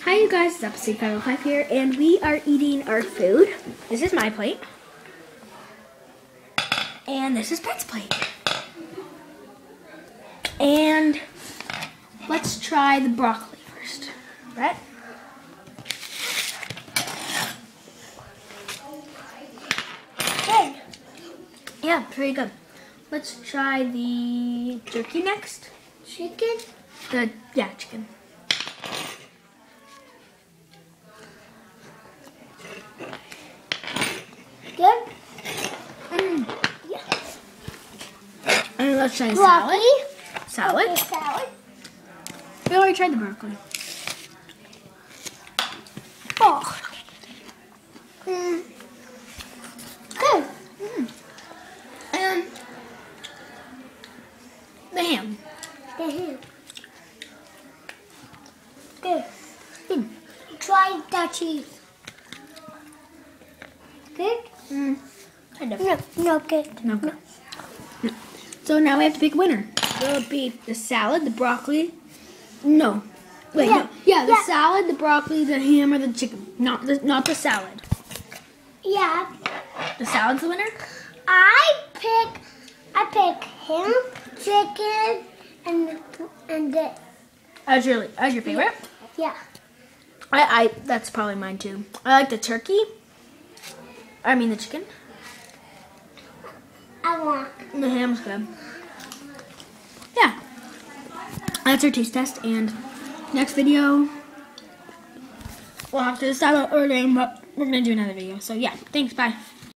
Hi you guys, it's Episode 505 here, and we are eating our food. This is my plate. And this is Pet's plate. And let's try the broccoli first. Brett? Good. Yeah, pretty good. Let's try the turkey next. Chicken? Chicken. Good. Yeah. And let's try Broccoli? salad. Okay, salad. We already tried the broccoli. Oh. Good. And the ham. Good. Good. Mm. Try the cheese. Good? Kind of. No good. No. So now we have to pick a winner. Will it be the salad, the broccoli? No. Wait, Yeah. no. Yeah, the Yeah. salad, the broccoli, the ham, or the chicken. Not the salad. Yeah. The salad's the winner? I pick ham, chicken, and the As your favorite? yeah. I that's probably mine too. I like the turkey. I mean the chicken. I want. The ham's good. Yeah. That's our taste test, and next video we'll have to decide on ordering, but we're gonna do another video. So yeah, thanks, bye.